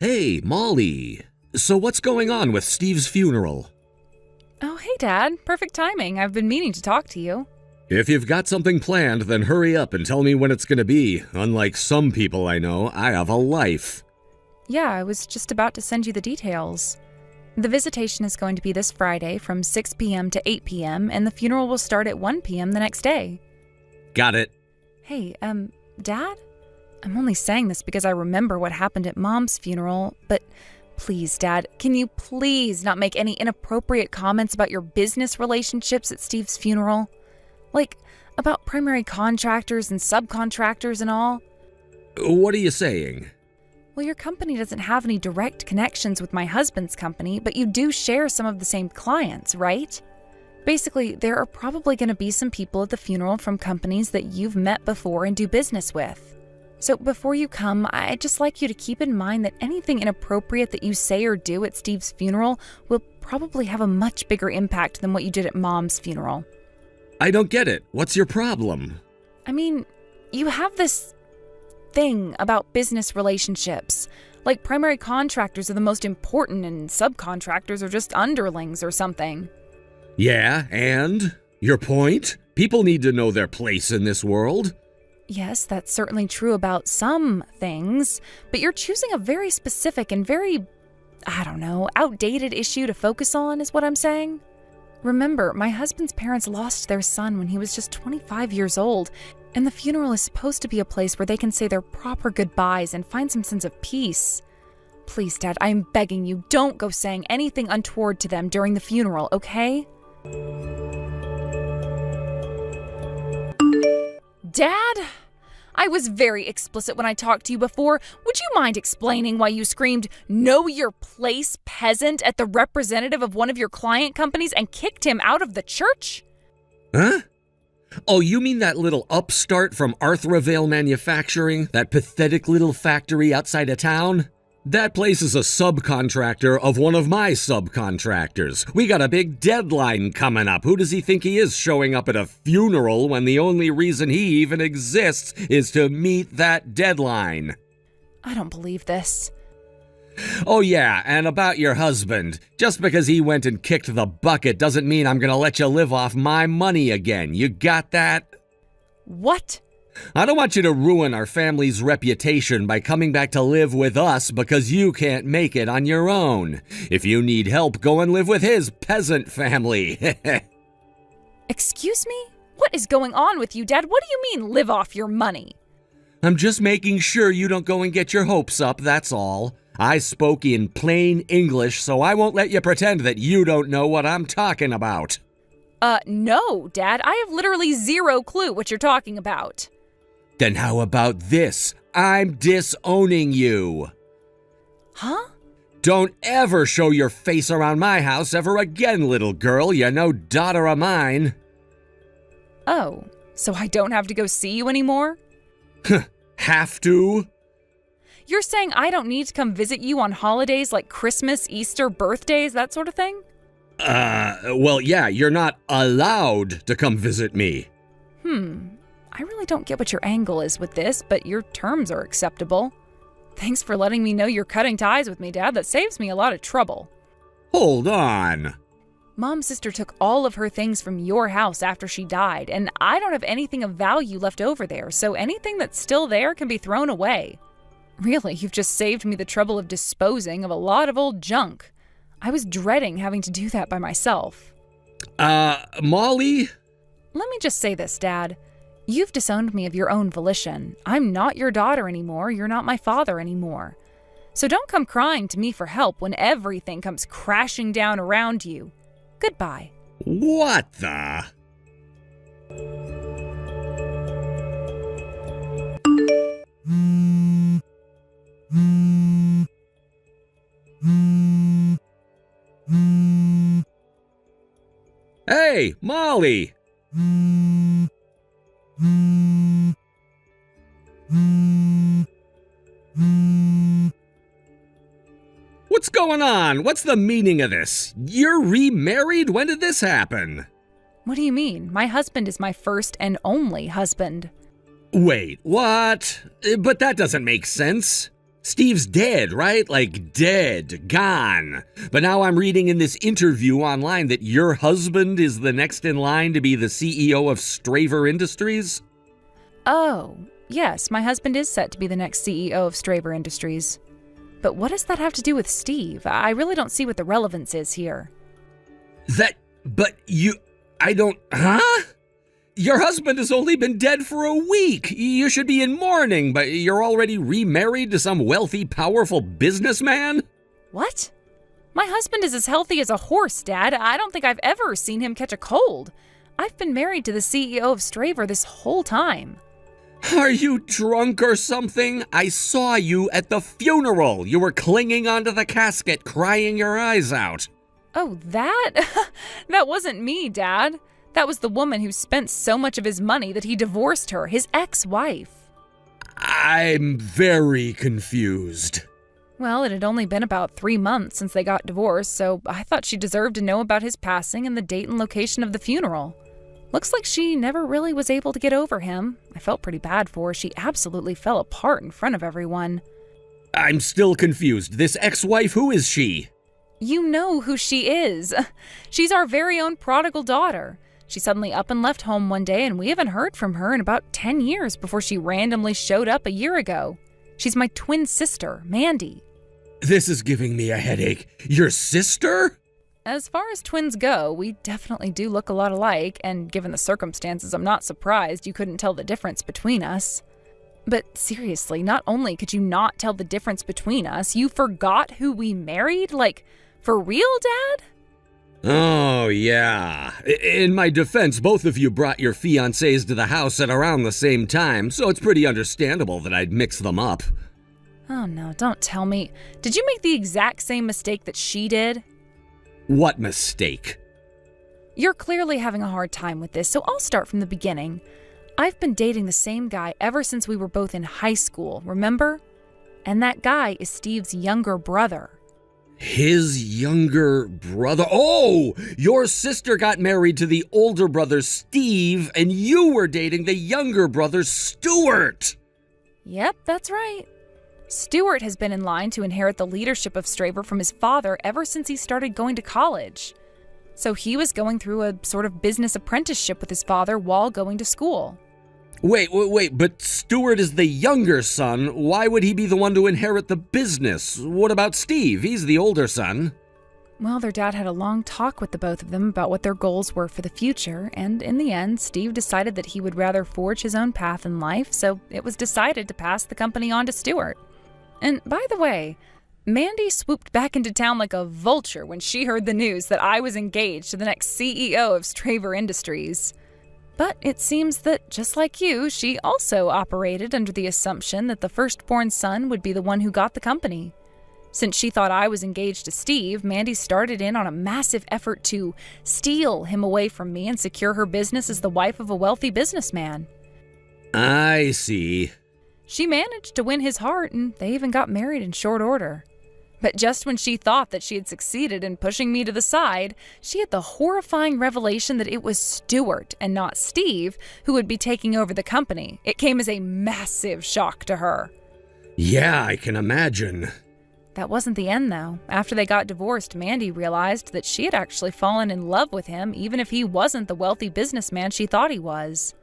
Hey, Molly. So what's going on with Steve's funeral? Oh, hey, Dad. Perfect timing. I've been meaning to talk to you. If you've got something planned, then hurry up and tell me when it's gonna be. Unlike some people I know, I have a life. Yeah, I was just about to send you the details. The visitation is going to be this Friday from 6 p.m. to 8 p.m., and the funeral will start at 1 p.m. the next day. Got it. Hey, Dad? I'm only saying this because I remember what happened at Mom's funeral, but please, Dad, can you please not make any inappropriate comments about your business relationships at Steve's funeral? Like, about primary contractors and subcontractors and all? What are you saying? Well, your company doesn't have any direct connections with my husband's company, but you do share some of the same clients, right? Basically, there are probably going to be some people at the funeral from companies that you've met before and do business with. So before you come, I'd just like you to keep in mind that anything inappropriate that you say or do at Steve's funeral will probably have a much bigger impact than what you did at Mom's funeral. I don't get it. What's your problem? I mean, you have this thing about business relationships. Like primary contractors are the most important and subcontractors are just underlings or something. Yeah, and? Your point? People need to know their place in this world. Yes, that's certainly true about some things, but you're choosing a very specific and very, outdated issue to focus on, is what I'm saying. Remember, my husband's parents lost their son when he was just 25 years old, and the funeral is supposed to be a place where they can say their proper goodbyes and find some sense of peace. Please, Dad, I'm begging you, don't go saying anything untoward to them during the funeral, okay? Dad? I was very explicit when I talked to you before. Would you mind explaining why you screamed, "Know your place, peasant," at the representative of one of your client companies and kicked him out of the church? Huh? Oh, you mean that little upstart from Arthravale Manufacturing? That pathetic little factory outside of town? That place is a subcontractor of one of my subcontractors. We got a big deadline coming up. Who does he think he is showing up at a funeral when the only reason he even exists is to meet that deadline? I don't believe this. Oh yeah, and about your husband. Just because he went and kicked the bucket doesn't mean I'm gonna let you live off my money again. You got that? What? I don't want you to ruin our family's reputation by coming back to live with us because you can't make it on your own. If you need help, go and live with his peasant family. Excuse me? What is going on with you, Dad? What do you mean, live off your money? I'm just making sure you don't go and get your hopes up, that's all. I spoke in plain English, so I won't let you pretend that you don't know what I'm talking about. No, Dad. I have literally zero clue what you're talking about. Then how about this? I'm disowning you. Huh? Don't ever show your face around my house ever again, little girl. You're no daughter of mine. Oh, so I don't have to go see you anymore? Have to? You're saying I don't need to come visit you on holidays like Christmas, Easter, birthdays, that sort of thing? Well, yeah, you're not allowed to come visit me. I really don't get what your angle is with this, but your terms are acceptable. Thanks for letting me know you're cutting ties with me, Dad. That saves me a lot of trouble. Hold on. Mom's sister took all of her things from your house after she died, and I don't have anything of value left over there, so anything that's still there can be thrown away. Really, you've just saved me the trouble of disposing of a lot of old junk. I was dreading having to do that by myself. Molly? Let me just say this, Dad. You've disowned me of your own volition. I'm not your daughter anymore. You're not my father anymore. So don't come crying to me for help when everything comes crashing down around you. Goodbye. What the? Hey, Molly! What's going on? What's the meaning of this? You're remarried? When did this happen? What do you mean? My husband is my first and only husband. Wait, what? But that doesn't make sense. Steve's dead, right? Like dead, gone. But now I'm reading in this interview online that your husband is the next in line to be the CEO of Straver Industries? Oh, yes, my husband is set to be the next CEO of Straver Industries. But what does that have to do with Steve? I really don't see what the relevance is here. Huh? Your husband has only been dead for a week. You should be in mourning, but you're already remarried to some wealthy, powerful businessman? What? My husband is as healthy as a horse, Dad. I don't think I've ever seen him catch a cold. I've been married to the CEO of Straver this whole time. Are you drunk or something? I saw you at the funeral. You were clinging onto the casket, crying your eyes out. Oh, that? That wasn't me, Dad. That was the woman who spent so much of his money that he divorced her, his ex-wife. I'm very confused. Well, it had only been about 3 months since they got divorced, so I thought she deserved to know about his passing and the date and location of the funeral. Looks like she never really was able to get over him. I felt pretty bad for her. She absolutely fell apart in front of everyone. I'm still confused. This ex-wife, who is she? You know who she is. She's our very own prodigal daughter. She suddenly up and left home one day, and we haven't heard from her in about 10 years before she randomly showed up a year ago. She's my twin sister, Mandy. This is giving me a headache. Your sister? As far as twins go, we definitely do look a lot alike, and given the circumstances, I'm not surprised you couldn't tell the difference between us. But seriously, not only could you not tell the difference between us, you forgot who we married? Like, for real, Dad? Oh, yeah. In my defense, both of you brought your fiancés to the house at around the same time, so it's pretty understandable that I'd mix them up. Oh no, don't tell me. Did you make the exact same mistake that she did? What mistake? You're clearly having a hard time with this, so I'll start from the beginning. I've been dating the same guy ever since we were both in high school, remember? And that guy is Steve's younger brother. His younger brother? Oh, your sister got married to the older brother, Steve, and you were dating the younger brother, Stuart. Yep, that's right. Stuart has been in line to inherit the leadership of Straver from his father ever since he started going to college. So he was going through a sort of business apprenticeship with his father while going to school. Wait, but Stuart is the younger son. Why would he be the one to inherit the business? What about Steve? He's the older son. Well, their dad had a long talk with the both of them about what their goals were for the future, and in the end, Steve decided that he would rather forge his own path in life, so it was decided to pass the company on to Stuart. And by the way, Mandy swooped back into town like a vulture when she heard the news that I was engaged to the next CEO of Straver Industries. But it seems that, just like you, she also operated under the assumption that the firstborn son would be the one who got the company. Since she thought I was engaged to Steve, Mandy started in on a massive effort to steal him away from me and secure her business as the wife of a wealthy businessman. I see. She managed to win his heart, and they even got married in short order. But just when she thought that she had succeeded in pushing me to the side, she had the horrifying revelation that it was Stuart and not Steve who would be taking over the company. It came as a massive shock to her. Yeah, I can imagine. That wasn't the end, though. After they got divorced, Mandy realized that she had actually fallen in love with him, even if he wasn't the wealthy businessman she thought he was.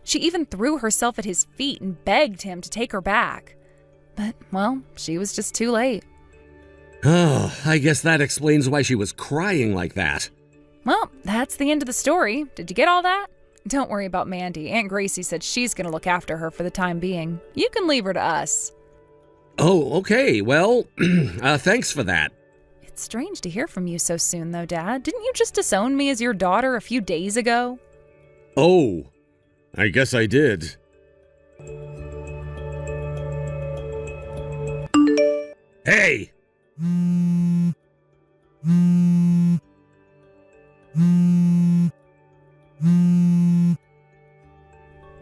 She even threw herself at his feet and begged him to take her back. But, well, she was just too late. Oh, I guess that explains why she was crying like that. Well, that's the end of the story. Did you get all that? Don't worry about Mandy. Aunt Gracie said she's going to look after her for the time being. You can leave her to us. Oh, okay. Well, thanks for that. It's strange to hear from you so soon, though, Dad. Didn't you just disown me as your daughter a few days ago? Oh, I guess I did. Hey!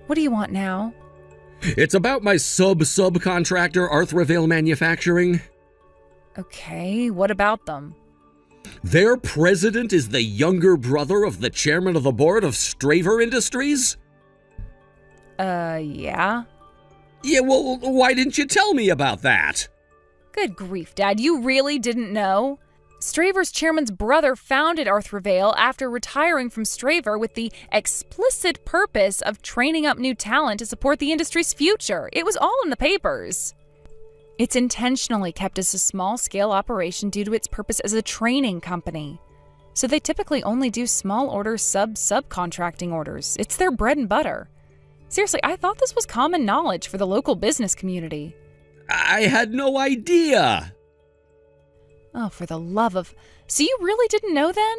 What do you want now? It's about my subcontractor, Arthravale Manufacturing. Okay, what about them? Their president is the younger brother of the chairman of the board of Straver Industries? Yeah? Yeah, well, why didn't you tell me about that? Good grief, Dad, you really didn't know? Straver's chairman's brother founded Arthurvale after retiring from Straver with the explicit purpose of training up new talent to support the industry's future. It was all in the papers. It's intentionally kept as a small-scale operation due to its purpose as a training company. So they typically only do small order subcontracting orders. It's their bread and butter. Seriously, I thought this was common knowledge for the local business community. I had no idea. Oh, for the love of... So you really didn't know then?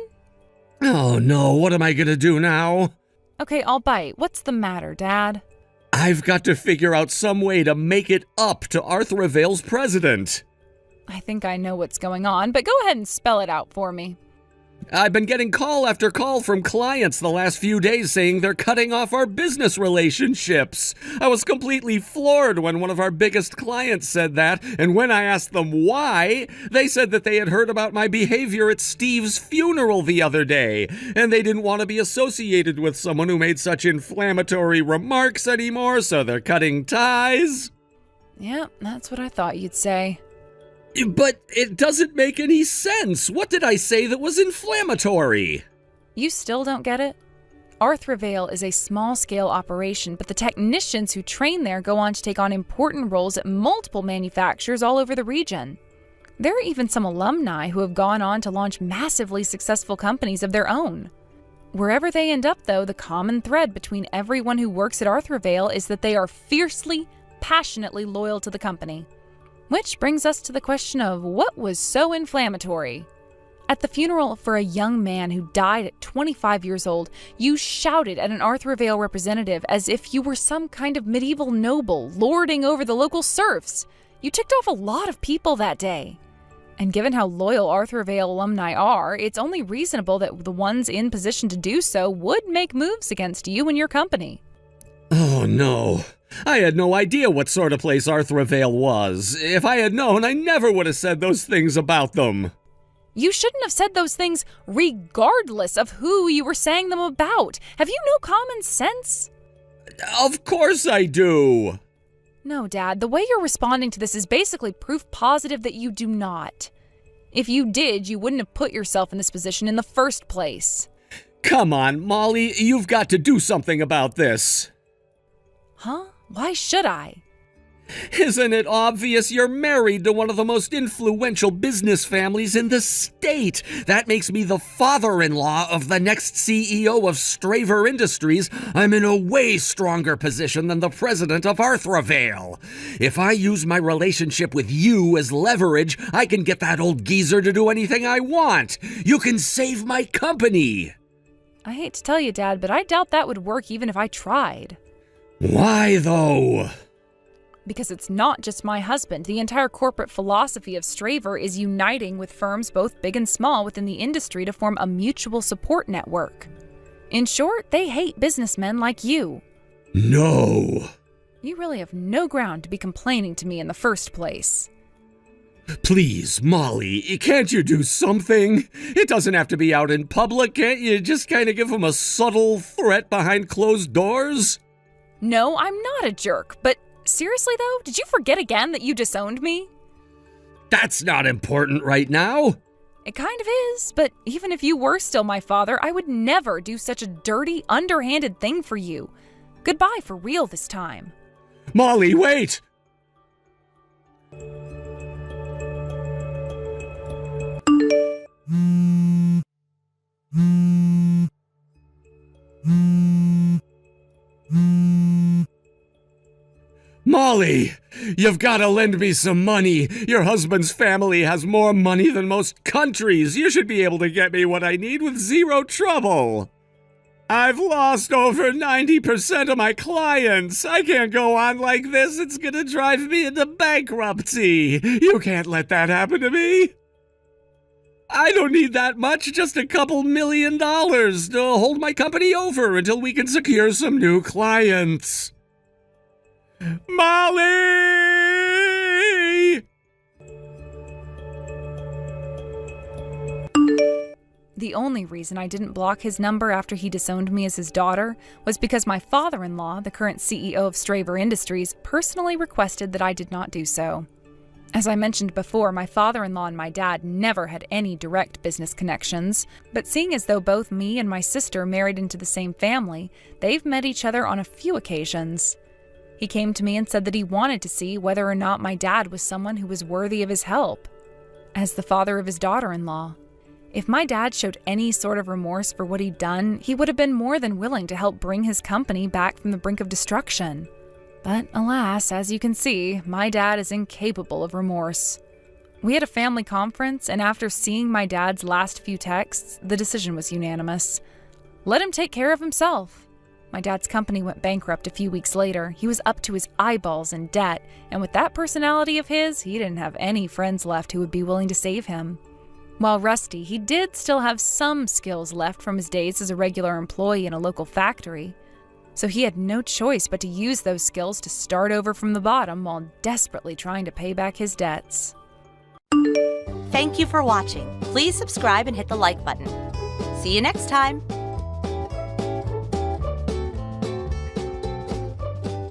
Oh no, what am I gonna do now? Okay, I'll bite. What's the matter, Dad? I've got to figure out some way to make it up to Arthurvale's president. I think I know what's going on, but go ahead and spell it out for me. I've been getting call after call from clients the last few days saying they're cutting off our business relationships. I was completely floored when one of our biggest clients said that, and when I asked them why, they said that they had heard about my behavior at Steve's funeral the other day, and they didn't want to be associated with someone who made such inflammatory remarks anymore, so they're cutting ties. Yeah, that's what I thought you'd say. But it doesn't make any sense. What did I say that was inflammatory? You still don't get it? Arthurvale is a small-scale operation, but the technicians who train there go on to take on important roles at multiple manufacturers all over the region. There are even some alumni who have gone on to launch massively successful companies of their own. Wherever they end up, though, the common thread between everyone who works at Arthurvale is that they are fiercely, passionately loyal to the company. Which brings us to the question of what was so inflammatory? At the funeral for a young man who died at 25 years old, you shouted at an Arthurvale representative as if you were some kind of medieval noble lording over the local serfs. You ticked off a lot of people that day. And given how loyal Arthurvale alumni are, it's only reasonable that the ones in position to do so would make moves against you and your company. Oh no. I had no idea what sort of place Arthurvale was. If I had known, I never would have said those things about them. You shouldn't have said those things regardless of who you were saying them about. Have you no common sense? Of course I do. No, Dad. The way you're responding to this is basically proof positive that you do not. If you did, you wouldn't have put yourself in this position in the first place. Come on, Molly. You've got to do something about this. Huh? Why should I? Isn't it obvious you're married to one of the most influential business families in the state? That makes me the father-in-law of the next CEO of Straver Industries. I'm in a way stronger position than the president of Arthurvale. If I use my relationship with you as leverage, I can get that old geezer to do anything I want. You can save my company. I hate to tell you, Dad, but I doubt that would work even if I tried. Why, though? Because it's not just my husband. The entire corporate philosophy of Straver is uniting with firms both big and small within the industry to form a mutual support network. In short, they hate businessmen like you. No. You really have no ground to be complaining to me in the first place. Please, Molly, can't you do something? It doesn't have to be out in public. Can't you just kind of give them a subtle threat behind closed doors? No, I'm not a jerk, but seriously though, did you forget again that you disowned me? That's not important right now. It kind of is, but even if you were still my father, I would never do such a dirty, underhanded thing for you. Goodbye for real this time. Molly, wait! Molly, you've got to lend me some money. Your husband's family has more money than most countries. You should be able to get me what I need with zero trouble. I've lost over 90% of my clients. I can't go on like this. It's going to drive me into bankruptcy. You can't let that happen to me. I don't need that much, just a couple $1 million to hold my company over until we can secure some new clients. Molly! The only reason I didn't block his number after he disowned me as his daughter was because my father-in-law, the current CEO of Straver Industries, personally requested that I did not do so. As I mentioned before, my father-in-law and my dad never had any direct business connections, but seeing as though both me and my sister married into the same family, they've met each other on a few occasions. He came to me and said that he wanted to see whether or not my dad was someone who was worthy of his help. As the father of his daughter-in-law, if my dad showed any sort of remorse for what he'd done, he would have been more than willing to help bring his company back from the brink of destruction. But alas, as you can see, my dad is incapable of remorse. We had a family conference, and after seeing my dad's last few texts, the decision was unanimous. Let him take care of himself. My dad's company went bankrupt a few weeks later. He was up to his eyeballs in debt, and with that personality of his, he didn't have any friends left who would be willing to save him. While rusty, he did still have some skills left from his days as a regular employee in a local factory. So he had no choice but to use those skills to start over from the bottom while desperately trying to pay back his debts. Thank you for watching. Please subscribe and hit the like button. See you next time.